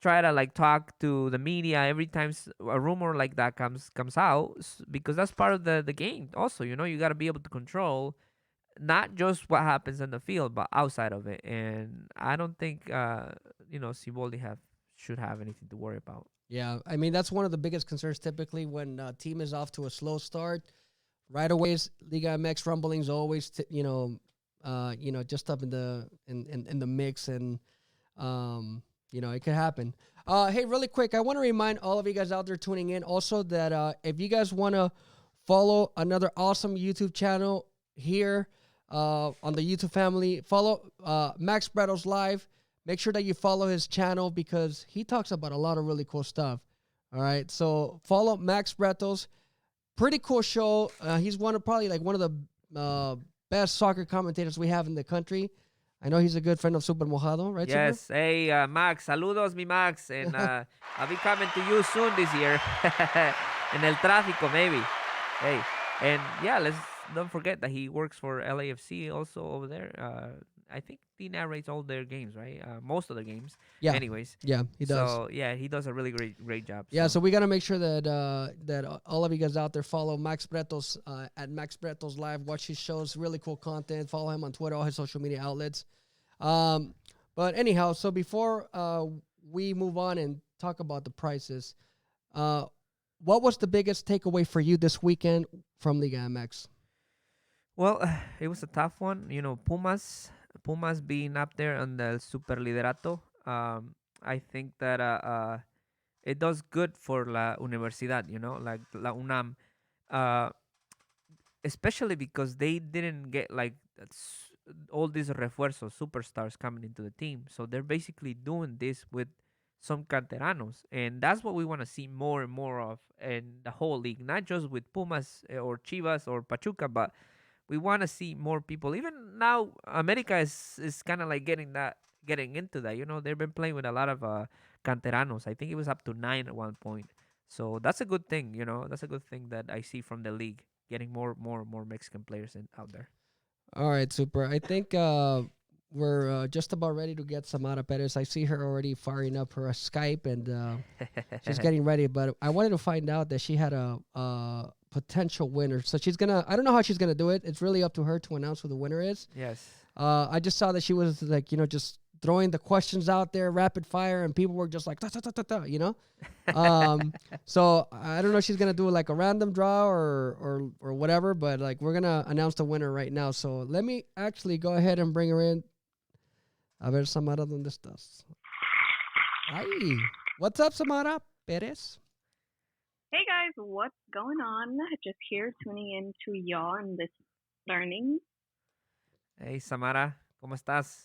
try to like talk to the media every time a rumor like that comes out, because that's part of the game. Also, you got to be able to control not just what happens in the field, but outside of it. And I don't think Siboldi should have anything to worry about. Yeah, I mean that's one of the biggest concerns. Typically, when a team is off to a slow start, right away Liga MX rumblings always just up in the mix, and it could happen. Hey, really quick, I want to remind all of you guys out there tuning in also that if you guys want to follow another awesome YouTube channel here on the YouTube family, follow Max Bretos Live. Make sure that you follow his channel because he talks about a lot of really cool stuff. All right, so follow Max Bretos. Pretty cool show. He's probably one of the best soccer commentators we have in the country. I know he's a good friend of Super Mojado, right? Yes. Super? Hey, Max. Saludos, mi Max. And I'll be coming to you soon this year. En el tráfico, maybe. Hey. And yeah, let's don't forget that he works for LAFC also over there. I think he narrates all their games, right? Most of the games. Yeah. Anyways. Yeah, he does. So yeah, he does a really great job. Yeah, so we got to make sure that all of you guys out there follow Max Bretos at Max Bretos Live. Watch his shows, really cool content. Follow him on Twitter, all his social media outlets. But anyhow, so before we move on and talk about the prices, what was the biggest takeaway for you this weekend from Liga MX? Well, it was a tough one. Pumas being up there on the Superliderato. I think that it does good for la Universidad, like la UNAM, especially because they didn't get like all these refuerzos, superstars coming into the team. So they're basically doing this with some canteranos, and that's what we want to see more and more of in the whole league, not just with Pumas or Chivas or Pachuca, but we want to see more people. Even now, America is kind of like getting into that. They've been playing with a lot of canteranos. I think it was up to 9 at one point. So that's a good thing. That's a good thing that I see from the league, getting more Mexican players out there. All right, super. I think we're just about ready to get Samara Perez. I see her already firing up her Skype, and she's getting ready. But I wanted to find out that she had a potential winner. So I don't know how she's going to do it. It's really up to her to announce who the winner is. Yes. I just saw that she was like, just throwing the questions out there, rapid fire, and people were just like, ta, ta, ta, ta, ta, So I don't know if she's going to do like a random draw or whatever, but like we're going to announce the winner right now. So let me actually go ahead and bring her in. A ver, Samara, ¿dónde estás? Hi. What's up, Samara Perez? Hey guys, what's going on? Just here tuning in to y'all in this learning. Hey Samara, ¿cómo estás?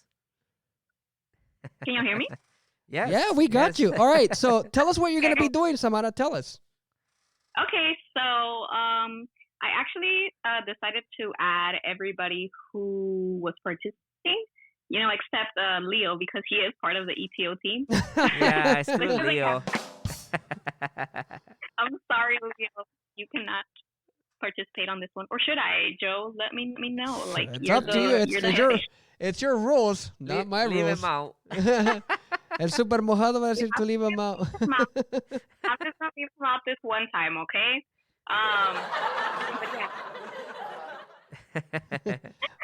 Can you hear me? Yes. Yeah, we got you. All right, so tell us what you're going to be doing, Samara. Tell us. Okay, so I actually decided to add everybody who was participating, except Leo, because he is part of the ETO team. Yeah, screw Leo. I'm sorry, Leo. You cannot participate on this one. Or should I, Joe? Let me know. Like, it's up to you. It's your rules, not my rules. Leave him out. El Super Mojado va a decir to leave him out. I'm just going to leave him out this one time, okay?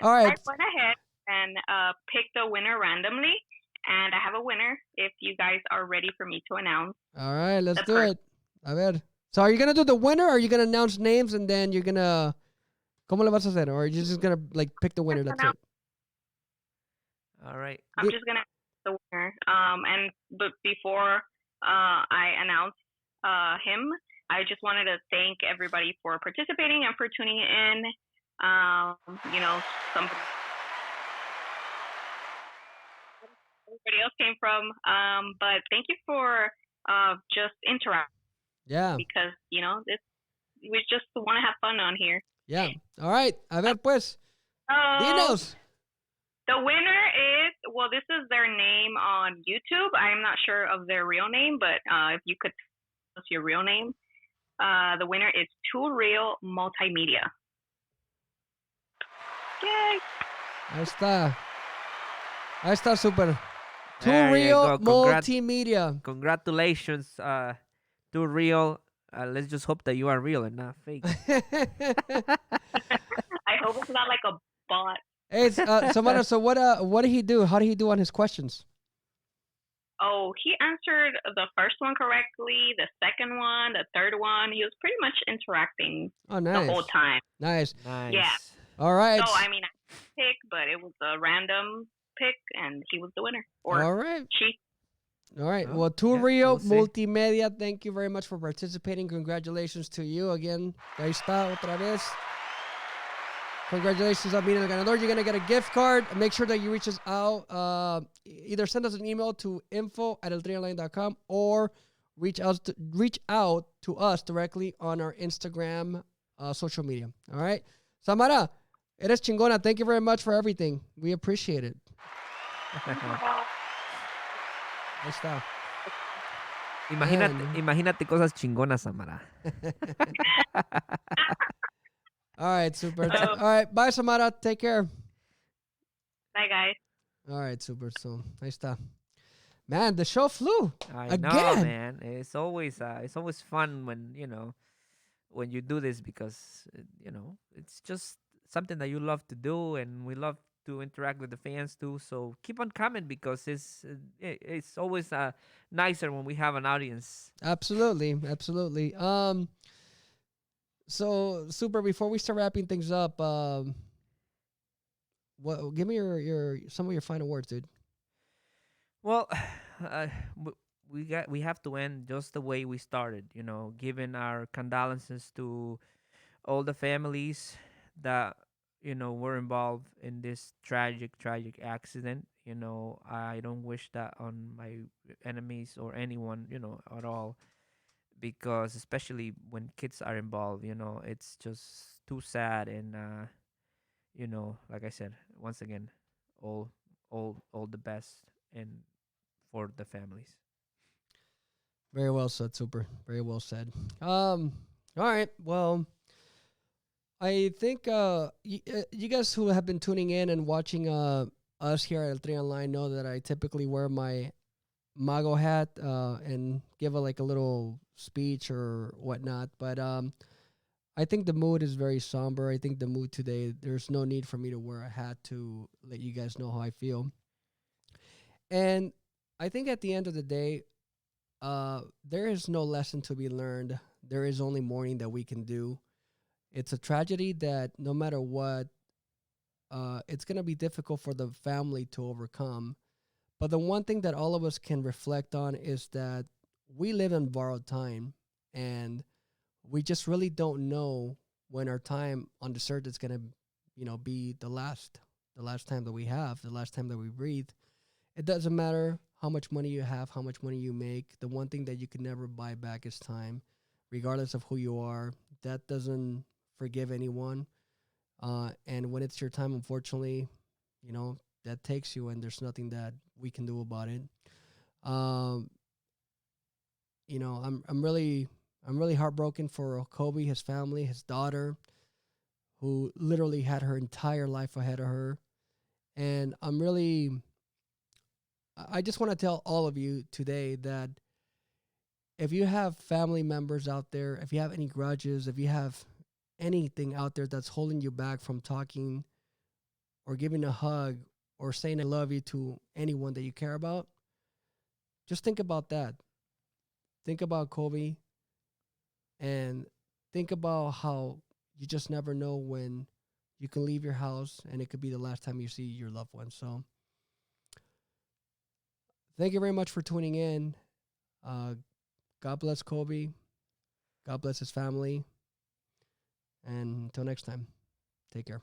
All right. I went ahead and picked the winner randomly. and I have a winner. If you guys are ready for me to announce All right, let's the do person. it. A ver. So are you gonna do the winner, or are you gonna announce names and then you're gonna? ¿Cómo le vas a hacer? Or are you just gonna like pick the winner? That's it. All right. I'm just gonna announce the winner. But before I announce him, I just wanted to thank everybody for participating and for tuning in. Somebody everybody else came from. But thank you for just interacting. Yeah. Because we just want to have fun on here. Yeah. All right. A ver, pues. Dinos. The winner is, this is their name on YouTube. I'm not sure of their real name, but if you could tell us your real name. The winner is Too Real Multimedia. Yay! Ahí está, super. Too There you Real go. Multimedia. Congratulations, Too Real. Let's just hope that you are real and not fake. I hope it's not like a bot. Hey, Samara, so what did he do? How did he do on his questions? Oh, he answered the first one correctly, the second one, the third one. He was pretty much interacting the whole time. Nice. Yeah. All right. So, I pick, but it was a random pick, and he was the winner. Or all right. she. All right. Well, Too Real Multimedia, thank you very much for participating. Congratulations to you again. Ahí está, otra vez. Congratulations on being the ganador. You're going to get a gift card. Make sure that you reach us out. Either send us an email to info@eltrianline.com or reach out to us directly on our Instagram social media. All right. Samara, eres chingona. Thank you very much for everything. We appreciate it. Ahí está. Imagínate cosas chingonas, Samara. All right, super. All right, bye, Samara. Take care. Bye, guys. All right, super. So, ahí está. Man, the show flew. I know, man. It's always fun when you do this because it's just something that you love to do, and we love to interact with the fans too. So keep on coming because it's always nicer when we have an audience. Absolutely. So super. Before we start wrapping things up, give me your some of your final words, dude. Well, we have to end just the way we started. Giving our condolences to all the families that were involved in this tragic accident. I don't wish that on my enemies or anyone, at all, because especially when kids are involved, it's just too sad. And like I said, once again, all the best and for the families. Very well said, super. Very well said. All right. Well, I think you guys who have been tuning in and watching us here at El Tri Online know that I typically wear my Mago hat and give a little speech or whatnot. But I think the mood is very somber. I think the mood today, there's no need for me to wear a hat to let you guys know how I feel. And I think at the end of the day, there is no lesson to be learned. There is only mourning that we can do. It's a tragedy that no matter what, it's going to be difficult for the family to overcome. But the one thing that all of us can reflect on is that we live in borrowed time, and we just really don't know when our time on this earth is going to, be the last time that we have, the last time that we breathe. It doesn't matter how much money you have, how much money you make. The one thing that you can never buy back is time, regardless of who you are. That doesn't forgive anyone. And when it's your time, unfortunately, that takes you, and there's nothing that we can do about it. I'm really heartbroken for Kobe, his family, his daughter, who literally had her entire life ahead of her. And I just want to tell all of you today that if you have family members out there, if you have any grudges, if you have anything out there that's holding you back from talking or giving a hug or saying I love you to anyone that you care about, just think about that. Think about Kobe, and think about how you just never know when you can leave your house and it could be the last time you see your loved one. So thank you very much for tuning in. God bless Kobe. God bless his family. And until next time, take care.